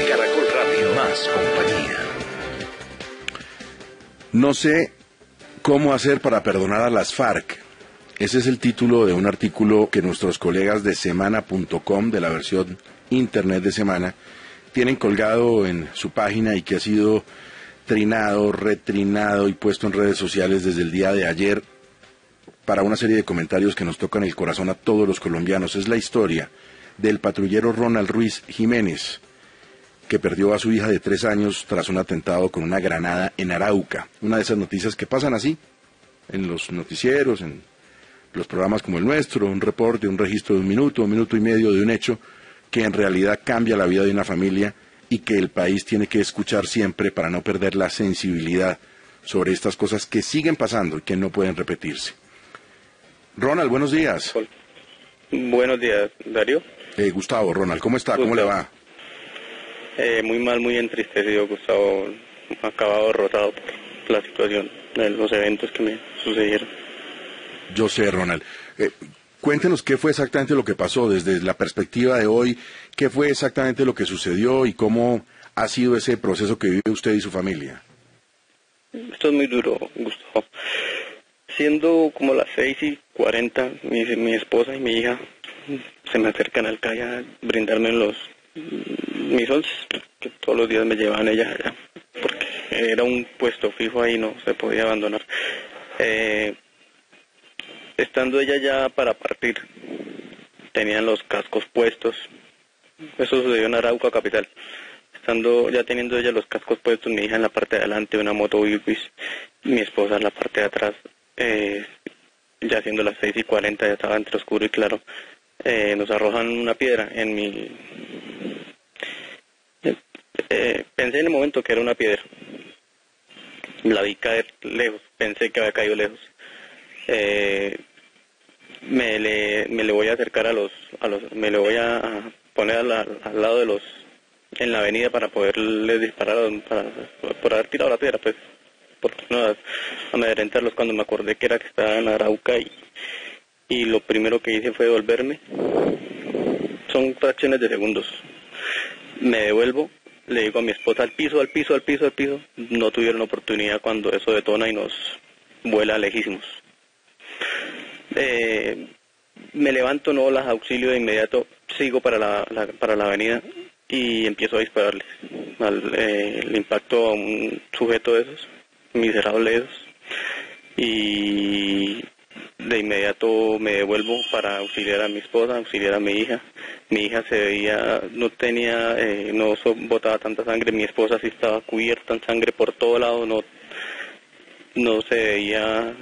Caracol Radio. Más compañía. No sé cómo hacer para perdonar a las FARC. Ese es el título de un artículo que nuestros colegas de semana.com, de la versión internet de Semana, tienen colgado en su página y que ha sido trinado, retrinado y puesto en redes sociales desde el día de ayer para una serie de comentarios que nos tocan el corazón a todos los colombianos. Es la historia del patrullero Ronald Ruiz Jiménez, que perdió a su hija de 3 años tras un atentado con una granada en Arauca. Una de esas noticias que pasan así, en los noticieros, en los programas como el nuestro, un reporte, un registro de un minuto y medio de un hecho que en realidad cambia la vida de una familia y que el país tiene que escuchar siempre para no perder la sensibilidad sobre estas cosas que siguen pasando y que no pueden repetirse. Ronald, buenos días. Buenos días, Darío. Gustavo, Ronald, ¿cómo está? ¿Cómo le va? Muy mal, muy entristecido, Gustavo. Acabado derrotado por la situación de los eventos que me sucedieron. Yo sé, Ronald. Cuéntenos qué fue exactamente lo que pasó desde la perspectiva de hoy, qué fue exactamente lo que sucedió y cómo ha sido ese proceso que vive usted y su familia. Esto es muy duro, Gustavo. Siendo como las 6:40, mi esposa y mi hija se me acercan al calle a brindarme mis once, que todos los días me llevaban ellas allá, porque era un puesto fijo ahí, no se podía abandonar. Estando ella ya para partir, tenían los cascos puestos. Eso sucedió en Arauca capital. Teniendo ella los cascos puestos, mi hija en la parte de adelante, una moto Ibis, mi esposa en la parte de atrás, ya siendo las 6:40, ya estaba entre oscuro y claro, nos arrojan una piedra en mi... pensé en el momento que era una piedra. La vi caer lejos, pensé que había caído lejos. Me le voy a acercar me le voy a poner al lado de en la avenida para poderle disparar, por haber tirado la piedra, pues, porque no amedrentarlos cuando me acordé que estaba en Arauca y lo primero que hice fue devolverme. Son fracciones de segundos. Me devuelvo, le digo a mi esposa al piso. No tuvieron oportunidad cuando eso detona y nos vuela lejísimos. Me levanto, no las auxilio de inmediato, sigo para la avenida y empiezo a dispararles. El impacto a un sujeto de esos, miserable de esos, y de inmediato me devuelvo para auxiliar a mi esposa, auxiliar a mi hija. Mi hija se veía, no botaba tanta sangre, mi esposa sí estaba cubierta en sangre por todo lado, no se veía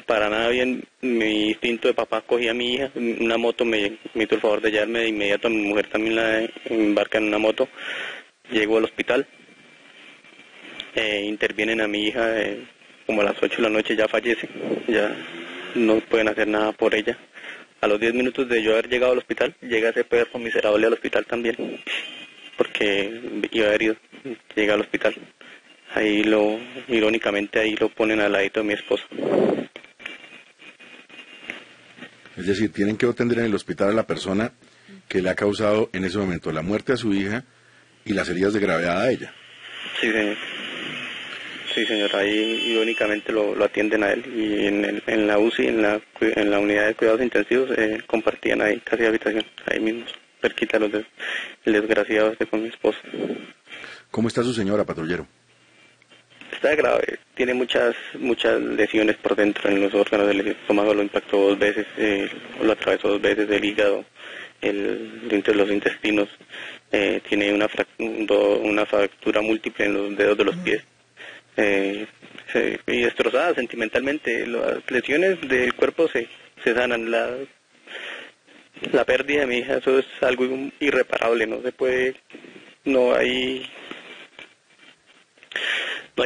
para nada bien. Mi instinto de papá cogía a mi hija, una moto me hizo el favor de llevarme de inmediato, a mi mujer también la embarca en una moto, llego al hospital, intervienen a mi hija, como a las 8 de la noche ya fallece, ya no pueden hacer nada por ella. A los 10 minutos de yo haber llegado al hospital, llega ese perro miserable al hospital también, porque iba herido, llega al hospital. Irónicamente ahí lo ponen al ladito de mi esposa. Es decir, tienen que atender en el hospital a la persona que le ha causado en ese momento la muerte a su hija y las heridas de gravedad a ella. Sí, señor. Sí, señor. Ahí irónicamente lo atienden a él y en la UCI, en la unidad de cuidados intensivos, compartían ahí casi habitación, ahí mismo, cerquita el desgraciado con mi esposa. ¿Cómo está su señora, patrullero? Está grave, tiene muchas lesiones por dentro en los órganos del estómago, lo impactó 2 veces, lo atravesó 2 veces del hígado, entre los intestinos, tiene una fractura múltiple en los dedos de los pies, y destrozada sentimentalmente. Las lesiones del cuerpo se sanan, la pérdida de mi hija, eso es algo irreparable, no se puede, no hay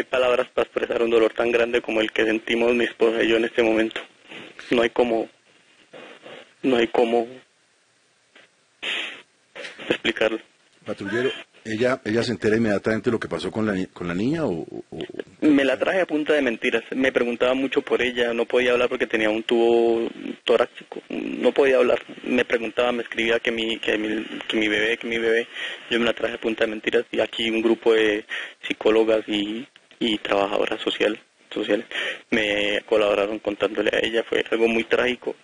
palabras para expresar un dolor tan grande como el que sentimos mi esposa y yo en este momento. No hay cómo explicarlo. Patrullero, ¿Ella se entera inmediatamente de lo que pasó con la niña o...? Me la traje a punta de mentiras. Me preguntaba mucho por ella, no podía hablar porque tenía un tubo torácico, no podía hablar. Me preguntaba, me escribía que mi bebé. Yo me la traje a punta de mentiras y aquí un grupo de psicólogas y trabajadoras sociales me colaboraron contándole a ella. Fue algo muy trágico,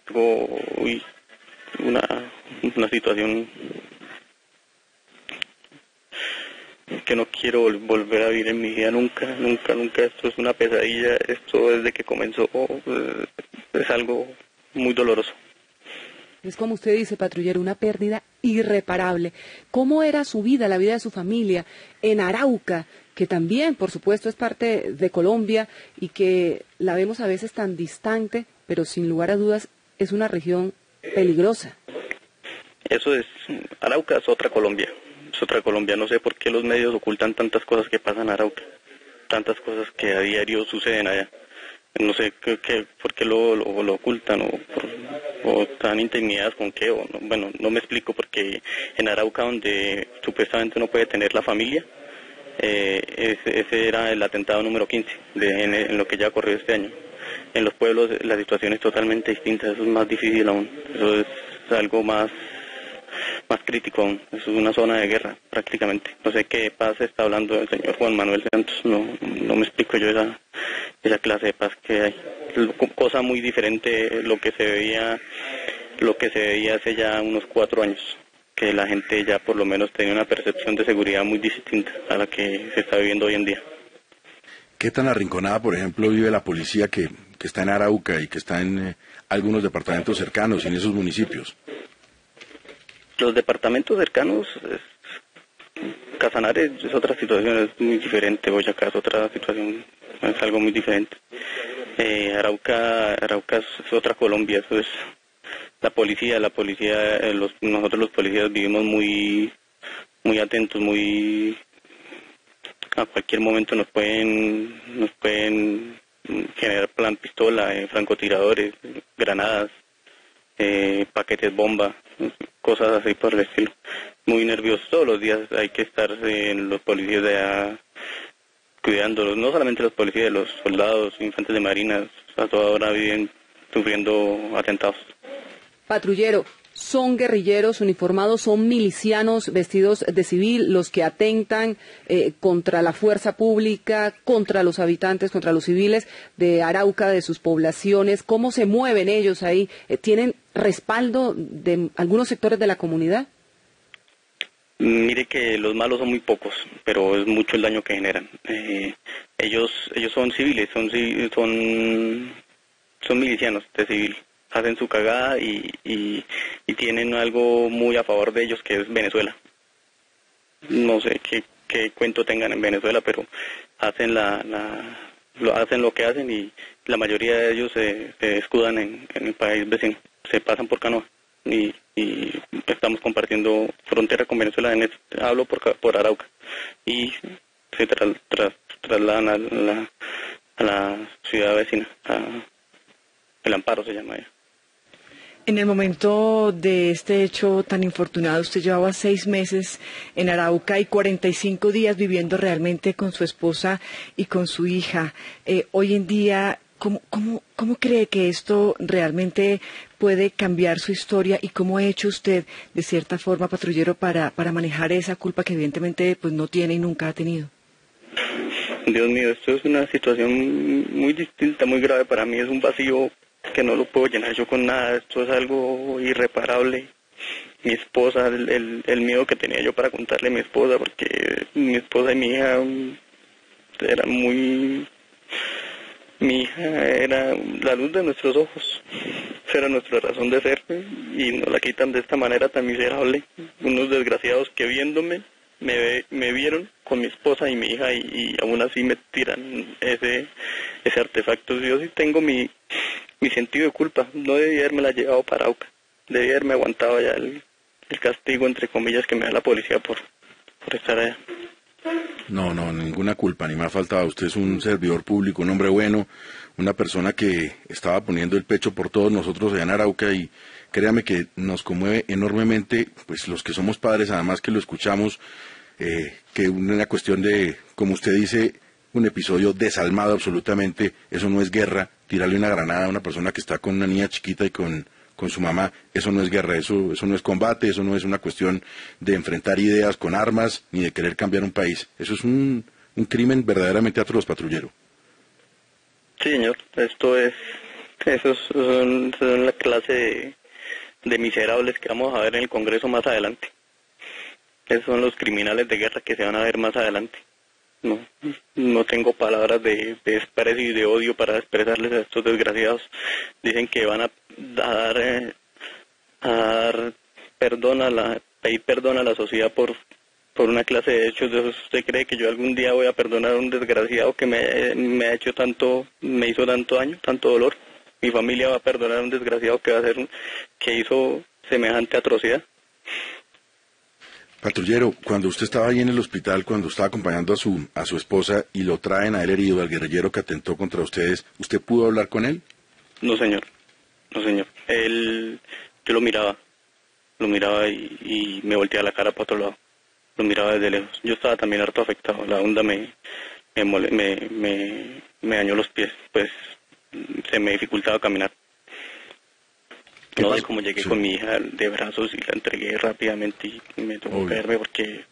una situación que no quiero volver a vivir en mi vida nunca. Esto es una pesadilla, esto desde que comenzó es algo muy doloroso. Es como usted dice, patrullero, una pérdida irreparable. ¿Cómo era su vida, la vida de su familia en Arauca, que también, por supuesto, es parte de Colombia y que la vemos a veces tan distante, pero sin lugar a dudas es una región peligrosa? Arauca es otra Colombia. No sé por qué los medios ocultan tantas cosas que pasan en Arauca, tantas cosas que a diario suceden allá. No sé por qué lo ocultan o están intimidadas con qué. No me explico, porque en Arauca, donde supuestamente uno puede tener la familia, ese era el atentado número 15 en lo que ya ocurrió este año. En los pueblos la situación es totalmente distinta, eso es más difícil aún, eso es algo más crítico aún. Eso es una zona de guerra prácticamente. No sé qué paz está hablando el señor Juan Manuel Santos, no me explico yo esa clase de paz que hay. Cosa muy diferente lo que se veía hace ya unos 4 años, que la gente ya por lo menos tenía una percepción de seguridad muy distinta a la que se está viviendo hoy en día. ¿Qué tan arrinconada, por ejemplo, vive la policía que está en Arauca y que está en algunos departamentos cercanos y en esos municipios? Los departamentos cercanos, Casanare es otra situación, es muy diferente. Boyacá es otra situación, es algo muy diferente. Arauca es otra Colombia, eso es nosotros los policías vivimos muy atentos, a cualquier momento nos pueden generar plan pistola, francotiradores, granadas, paquetes bomba, cosas así por el estilo. Muy nerviosos todos los días, hay que estar los policías de allá cuidándolos, no solamente los policías, los soldados, infantes de marinas, a toda hora viven sufriendo atentados. Patrullero, ¿son guerrilleros uniformados, son milicianos vestidos de civil los que atentan contra la fuerza pública, contra los habitantes, contra los civiles de Arauca, de sus poblaciones? ¿Cómo se mueven ellos ahí? ¿Tienen respaldo de algunos sectores de la comunidad? Mire que los malos son muy pocos, pero es mucho el daño que generan. Ellos son civiles, son milicianos de civil. Hacen su cagada y tienen algo muy a favor de ellos, que es Venezuela. No sé qué cuento tengan en Venezuela, pero hacen hacen lo que hacen, y la mayoría de ellos se escudan en el país vecino, se pasan por canoa y estamos compartiendo frontera con Venezuela. Hablo por Arauca, y se trasladan a la ciudad vecina, El Amparo se llama ella. En el momento de este hecho tan infortunado, usted llevaba 6 meses en Arauca y 45 días viviendo realmente con su esposa y con su hija. Hoy en día, ¿cómo cree que esto realmente puede cambiar su historia, y cómo ha hecho usted, de cierta forma, patrullero, para manejar esa culpa que evidentemente pues no tiene y nunca ha tenido? Dios mío, esto es una situación muy distinta, muy grave para mí. Es un vacío que no lo puedo llenar yo con nada. Esto es algo irreparable. Mi esposa, el miedo que tenía yo para contarle a mi esposa, porque mi esposa y mi hija eran mi hija era la luz de nuestros ojos, era nuestra razón de ser, y nos la quitan de esta manera tan miserable. Unos desgraciados que viéndome me vieron con mi esposa y mi hija, y aún así me tiran ese artefacto. Yo sí tengo mi sentido de culpa. No debía haberme llevado para Arauca, debía haberme aguantado ya el castigo, entre comillas, que me da la policía por estar allá. No, ninguna culpa, ni más faltaba. Usted es un servidor público, un hombre bueno, una persona que estaba poniendo el pecho por todos nosotros allá en Arauca, y créame que nos conmueve enormemente, pues los que somos padres, además que lo escuchamos, que una cuestión de, como usted dice, un episodio desalmado absolutamente, eso no es guerra, tirarle una granada a una persona que está con una niña chiquita y con su mamá, eso no es guerra, eso no es combate, eso no es una cuestión de enfrentar ideas con armas, ni de querer cambiar un país, eso es un crimen verdaderamente atroz, patrullero. Sí, señor, son la clase de miserables que vamos a ver en el Congreso más adelante. Esos son los criminales de guerra que se van a ver más adelante. No tengo palabras de desprecio y de odio para expresarles a estos desgraciados. Dicen que van a dar perdón pedir perdón a la sociedad por una clase de hechos. De esos, ¿usted cree que yo algún día voy a perdonar a un desgraciado que me ha hecho me hizo tanto daño, tanto dolor? Mi familia va a perdonar a un desgraciado que hizo semejante atrocidad. Patrullero, cuando usted estaba ahí en el hospital, cuando estaba acompañando a su esposa y lo traen a él herido, al guerrillero que atentó contra ustedes, ¿usted pudo hablar con él? No, señor. Yo lo miraba y me volteaba la cara para otro lado. Lo miraba desde lejos. Yo estaba también harto afectado. La onda me dañó los pies, pues se me dificultaba caminar. No sé cómo llegué con mi hija de brazos y la entregué rápidamente y me tocó caerme porque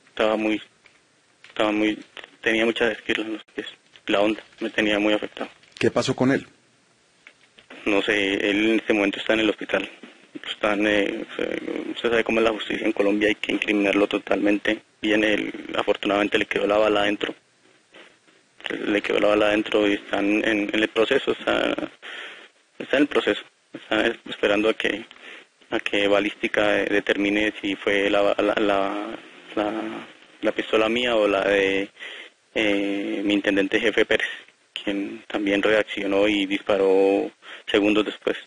tenía mucha esquirla en los pies. La onda me tenía muy afectado. ¿Qué pasó con él? No sé, él en este momento está en el hospital. Usted sabe cómo es la justicia en Colombia, hay que incriminarlo totalmente. Afortunadamente le quedó la bala adentro. Y están en el proceso, está en el proceso. Están esperando a que balística determine si fue la pistola mía o la de mi intendente jefe Pérez, quien también reaccionó y disparó segundos después.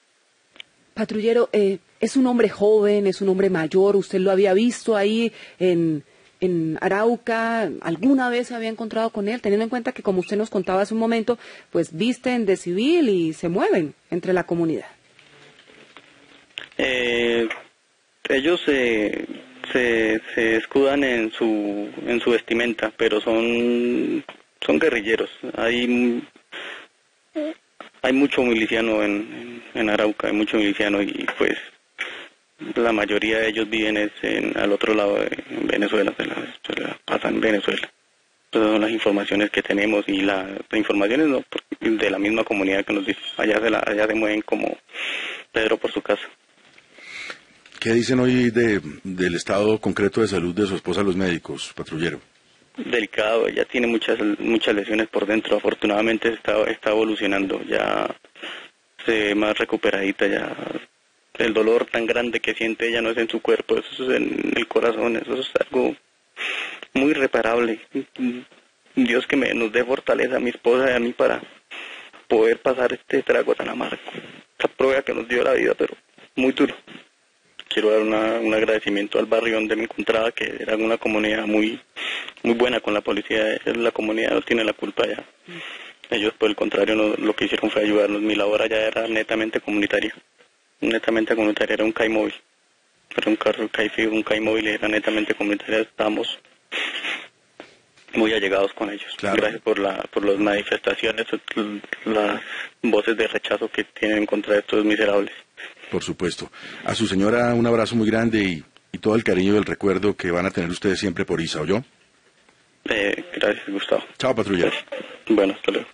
Patrullero, es un hombre joven, es un hombre mayor, ¿usted lo había visto ahí en Arauca? ¿Alguna vez se había encontrado con él? Teniendo en cuenta que, como usted nos contaba hace un momento, pues visten de civil y se mueven entre la comunidad. Ellos se escudan en su vestimenta, pero son guerrilleros. Hay mucho miliciano en Arauca, hay mucho miliciano y pues la mayoría de ellos viven al otro lado de Venezuela, pasan en Venezuela. Esas son las informaciones que tenemos y las informaciones de la misma comunidad que nos dice. Allá se mueven como Pedro por su casa. ¿Qué dicen hoy del estado concreto de salud de su esposa los médicos, patrullero? Delicado, ella tiene muchas lesiones por dentro. Afortunadamente está evolucionando, ya se ve más recuperadita, ya el dolor tan grande que siente ella no es en su cuerpo, eso es en el corazón, eso es algo muy irreparable. Dios que nos dé fortaleza a mi esposa y a mí para poder pasar este trago tan amargo. Esta prueba que nos dio la vida, pero muy duro. Quiero dar un agradecimiento al barrio donde me encontraba, que era una comunidad muy buena con la policía. La comunidad no tiene la culpa ya. Ellos, por el contrario, lo que hicieron fue ayudarnos. Mi labor allá era netamente comunitaria. Era un CAI móvil. Era un carro un CAI móvil, era netamente comunitaria. Estábamos muy allegados con ellos. Claro. Gracias por las manifestaciones, las voces de rechazo que tienen en contra de estos miserables. Por supuesto. A su señora un abrazo muy grande y todo el cariño y el recuerdo que van a tener ustedes siempre por Isa, ¿oyó? Gracias, Gustavo. Chao, patrullero. Bueno, hasta luego.